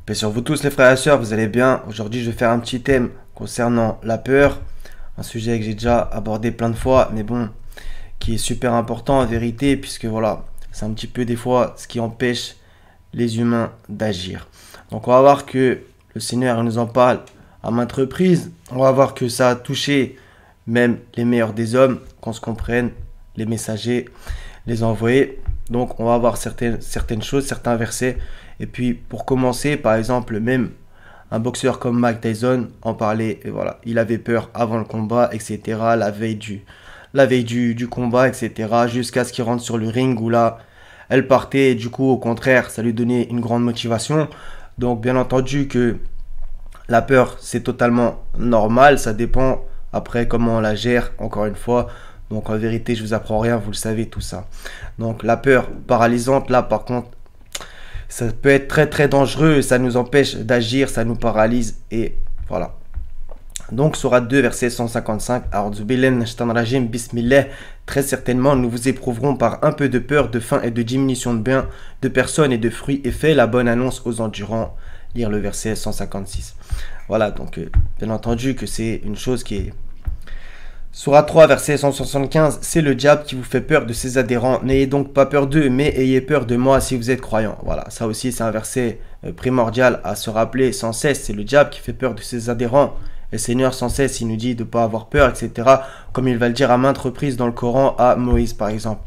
Paix sur vous tous les frères et sœurs, vous allez bien? Aujourd'hui je vais faire un petit thème concernant la peur, un sujet que j'ai déjà abordé plein de fois, mais bon, qui est super important en vérité, puisque voilà, c'est un petit peu des fois ce qui empêche les humains d'agir. Donc on va voir que le Seigneur nous en parle à maintes reprises, on va voir que ça a touché même les meilleurs des hommes, qu'on se comprenne, les messagers, les envoyés. Donc on va voir certaines choses, certains versets. Et puis pour commencer, par exemple, même un boxeur comme Mike Tyson en parlait. Et voilà, il avait peur avant le combat, etc. La veille du combat, etc. Jusqu'à ce qu'il rentre sur le ring où là, elle partait. Et du coup, au contraire, ça lui donnait une grande motivation. Donc bien entendu que la peur, c'est totalement normal. Ça dépend après comment on la gère, encore une fois. Donc en vérité, je vous apprends rien, vous le savez tout ça. Donc la peur paralysante, là par contre, ça peut être très très dangereux, ça nous empêche d'agir, ça nous paralyse et voilà. Donc sourate 2, verset 155, Bismillah, très certainement nous vous éprouverons par un peu de peur, de faim et de diminution de biens, de personnes et de fruits, et fait la bonne annonce aux endurants. Lire le verset 156. Voilà, donc bien entendu que c'est une chose qui est... Sourate 3, verset 175, c'est le diable qui vous fait peur de ses adhérents. N'ayez donc pas peur d'eux, mais ayez peur de moi si vous êtes croyants. Voilà, ça aussi c'est un verset primordial à se rappeler sans cesse. C'est le diable qui fait peur de ses adhérents. Et le Seigneur sans cesse, il nous dit de ne pas avoir peur, etc. Comme il va le dire à maintes reprises dans le Coran à Moïse par exemple.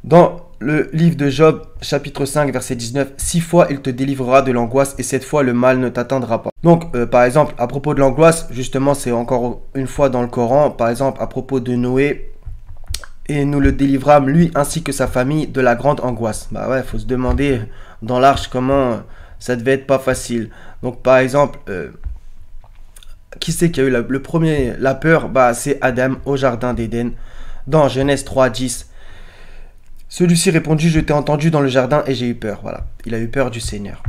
Dans le livre de Job, chapitre 5, verset 19, 6 fois il te délivrera de l'angoisse et 7 fois le mal ne t'atteindra pas. Donc, par exemple, à propos de l'angoisse, justement, c'est encore une fois dans le Coran, par exemple, à propos de Noé, et nous le délivrâmes, lui ainsi que sa famille, de la grande angoisse. Bah ouais, il faut se demander dans l'arche comment ça devait être pas facile. Donc, par exemple, qui c'est qui a eu la peur? Bah, c'est Adam au jardin d'Éden, dans Genèse 3, 10. Celui-ci répondit, je t'ai entendu dans le jardin et j'ai eu peur. Voilà, il a eu peur du Seigneur.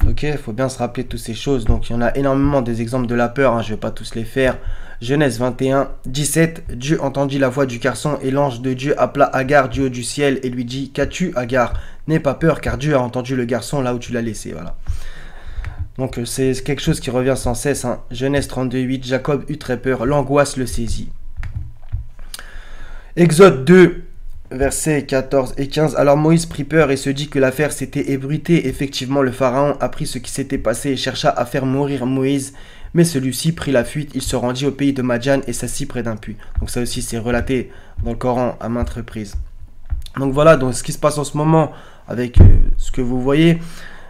Ok, il faut bien se rappeler toutes ces choses. Donc, il y en a énormément des exemples de la peur. Hein, je ne vais pas tous les faire. Genèse 21, 17. Dieu entendit la voix du garçon et l'ange de Dieu appela Agar du haut du ciel et lui dit, qu'as-tu, Agar? N'aie pas peur car Dieu a entendu le garçon là où tu l'as laissé. Voilà. Donc, c'est quelque chose qui revient sans cesse. Hein. Genèse 32, 8. Jacob eut très peur. L'angoisse le saisit. Exode 2. Versets 14 et 15. Alors Moïse prit peur et se dit que l'affaire s'était ébruitée. Effectivement, le pharaon apprit ce qui s'était passé et chercha à faire mourir Moïse. Mais celui-ci prit la fuite. Il se rendit au pays de Madian et s'assit près d'un puits. Donc ça aussi, c'est relaté dans le Coran à maintes reprises. Donc voilà, donc ce qui se passe en ce moment avec ce que vous voyez,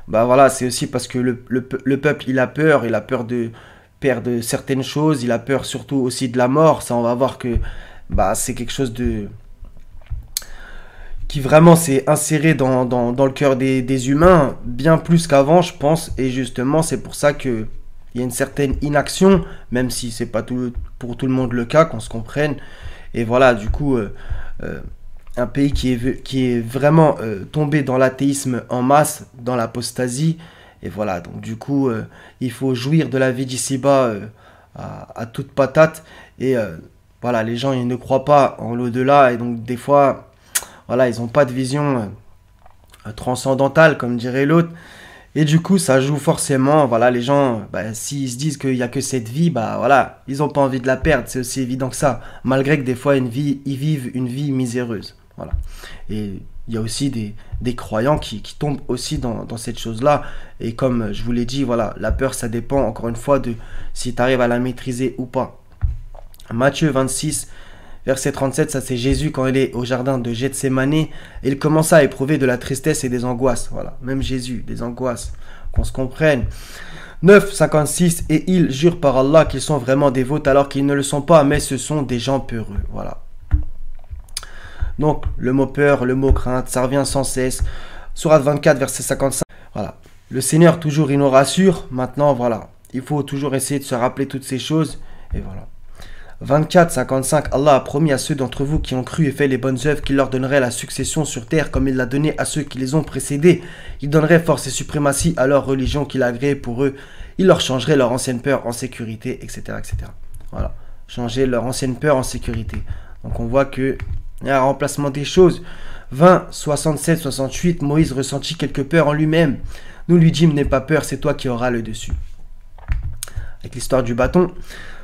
bah voilà, c'est aussi parce que le peuple, il a peur de perdre certaines choses. Il a peur surtout aussi de la mort. Ça, on va voir que bah, c'est quelque chose de... qui vraiment s'est inséré dans le cœur des humains, bien plus qu'avant, je pense. Et justement, c'est pour ça qu'il y a une certaine inaction, même si c'est pas pour tout le monde le cas, qu'on se comprenne. Et voilà, du coup, un pays qui est vraiment tombé dans l'athéisme en masse, dans l'apostasie. Et voilà, donc du coup, il faut jouir de la vie d'ici-bas à toute patate. Et voilà, les gens, ils ne croient pas en l'au-delà. Et donc, des fois... Voilà, ils n'ont pas de vision transcendantale, comme dirait l'autre. Et du coup, ça joue forcément. Voilà, les gens, bah, s'ils se disent qu'il n'y a que cette vie, bah voilà, ils n'ont pas envie de la perdre. C'est aussi évident que ça. Malgré que des fois, ils vivent une vie miséreuse. Voilà. Et il y a aussi des croyants qui tombent aussi dans cette chose-là. Et comme je vous l'ai dit, voilà, la peur, ça dépend encore une fois de si tu arrives à la maîtriser ou pas. Matthieu 26. Verset 37, ça c'est Jésus quand il est au jardin de Gethsémani et il commença à éprouver de la tristesse et des angoisses. Voilà, même Jésus, des angoisses, qu'on se comprenne. 9, 56, et ils jurent par Allah qu'ils sont vraiment dévots alors qu'ils ne le sont pas, mais ce sont des gens peureux. Voilà. Donc, le mot peur, le mot crainte, ça revient sans cesse. Sourate 24, verset 55. Voilà. Le Seigneur, toujours, il nous rassure. Maintenant, voilà. Il faut toujours essayer de se rappeler toutes ces choses. Et voilà. 24, 55, Allah a promis à ceux d'entre vous qui ont cru et fait les bonnes œuvres qu'il leur donnerait la succession sur terre comme il l'a donné à ceux qui les ont précédés. Il donnerait force et suprématie à leur religion qu'il a agréée pour eux. Il leur changerait leur ancienne peur en sécurité, etc. etc. Voilà, changer leur ancienne peur en sécurité. Donc on voit qu'il y a un remplacement des choses. 20, 67, 68, Moïse ressentit quelque peur en lui-même. Nous lui dîmes, n'aie pas peur, c'est toi qui auras le dessus. Avec l'histoire du bâton,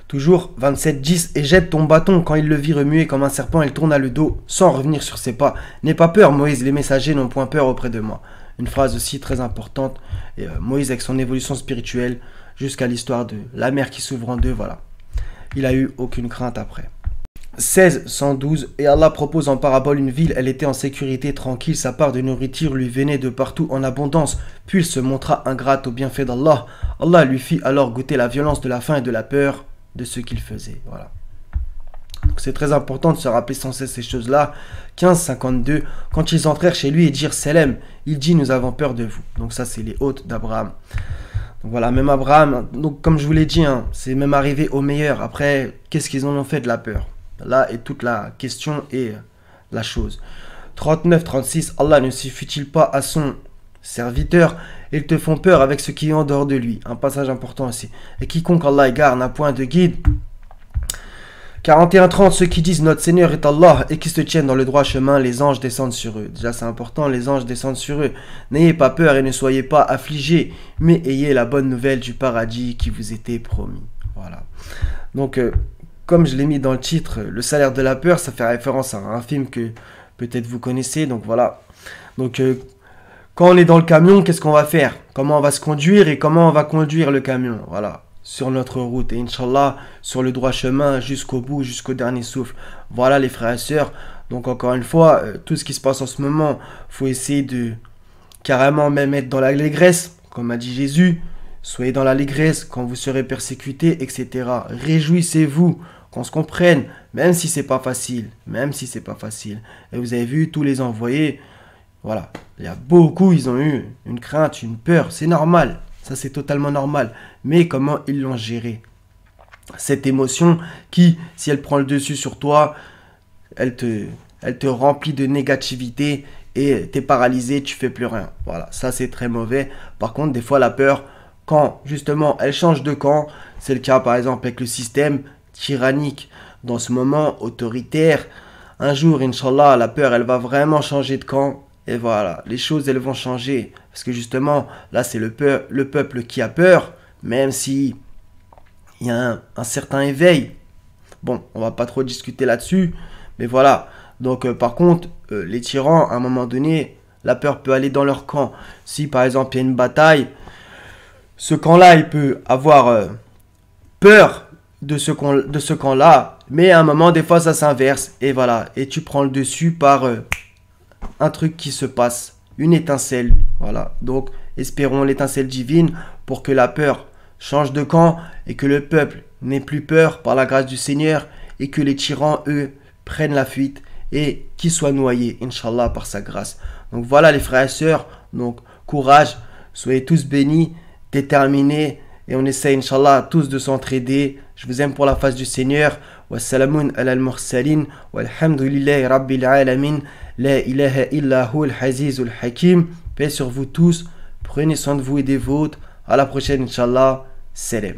toujours 27-10, et jette ton bâton. Quand il le vit remuer comme un serpent, il tourna le dos sans revenir sur ses pas. N'aie pas peur, Moïse, les messagers n'ont point peur auprès de moi. Une phrase aussi très importante. Et Moïse, avec son évolution spirituelle, jusqu'à l'histoire de la mer qui s'ouvre en deux, voilà. Il a eu aucune crainte après. 16-112, et Allah propose en parabole une ville, elle était en sécurité, tranquille, sa part de nourriture lui venait de partout en abondance, puis il se montra ingrate au bienfait d'Allah. Allah lui fit alors goûter la violence de la faim et de la peur de ce qu'il faisait. Voilà. C'est très important de se rappeler sans cesse ces choses-là. 15-52, quand ils entrèrent chez lui et dirent Salam, il dit nous avons peur de vous. Donc ça c'est les hôtes d'Abraham. Donc voilà, même Abraham, donc comme je vous l'ai dit, hein, c'est même arrivé au meilleur. Après, qu'est-ce qu'ils en ont fait de la peur? Là est toute la question et la chose. 39-36, Allah ne suffit-il pas à son serviteur? Ils te font peur avec ce qui est en dehors de lui. Un passage important aussi. Et quiconque Allah égare n'a point de guide. 41-30, ceux qui disent notre Seigneur est Allah et qui se tiennent dans le droit chemin, les anges descendent sur eux. Déjà c'est important, les anges descendent sur eux. N'ayez pas peur et ne soyez pas affligés, mais ayez la bonne nouvelle du paradis qui vous était promis. Voilà. Donc, comme je l'ai mis dans le titre, le salaire de la peur, ça fait référence à un film que peut-être vous connaissez. Donc voilà. Donc, quand on est dans le camion, qu'est-ce qu'on va faire? Comment on va se conduire et comment on va conduire le camion? Voilà. Sur notre route et Inch'Allah sur le droit chemin jusqu'au bout, jusqu'au dernier souffle. Voilà les frères et sœurs. Donc encore une fois, tout ce qui se passe en ce moment, faut essayer de carrément même être dans l'allégresse, comme a dit Jésus. Soyez dans l'allégresse quand vous serez persécutés, etc. Réjouissez-vous qu'on se comprenne, même si c'est pas facile, même si c'est pas facile. Et vous avez vu tous les envoyés, voilà, il y a beaucoup, ils ont eu une crainte, une peur, c'est normal. Ça, c'est totalement normal. Mais comment ils l'ont géré? Cette émotion qui, si elle prend le dessus sur toi, elle te remplit de négativité et t'es paralysé, tu fais plus rien. Voilà, ça c'est très mauvais. Par contre, des fois, la peur, quand justement elle change de camp, c'est le cas par exemple avec le système tyrannique, dans ce moment autoritaire. Un jour, Inch'Allah, la peur, elle va vraiment changer de camp. Et voilà, les choses, elles vont changer. Parce que justement, là, c'est le peuple qui a peur, même si il y a un certain éveil. Bon, on va pas trop discuter là-dessus, mais voilà. Donc, par contre, les tyrans, à un moment donné, la peur peut aller dans leur camp. Si, par exemple, il y a une bataille, ce camp-là, il peut avoir peur de ce camp-là, mais à un moment, des fois, ça s'inverse. Et voilà, et tu prends le dessus par un truc qui se passe, une étincelle. Voilà, donc espérons l'étincelle divine pour que la peur change de camp et que le peuple n'ait plus peur par la grâce du Seigneur et que les tyrans, eux, prennent la fuite et qu'ils soient noyés, Inch'Allah, par sa grâce. Donc voilà les frères et sœurs, donc courage, soyez tous bénis, déterminés et on essaie, Inch'Allah, tous de s'entraider. Je vous aime pour la face du Seigneur. Wassalamun ala al-mursalin walhamdulillahi rabbil alamin. La ilaha illa hu al-hazizul hakim. Paix sur vous tous. Prenez soin de vous et des vôtres. À la prochaine, Inch'Allah. Salam.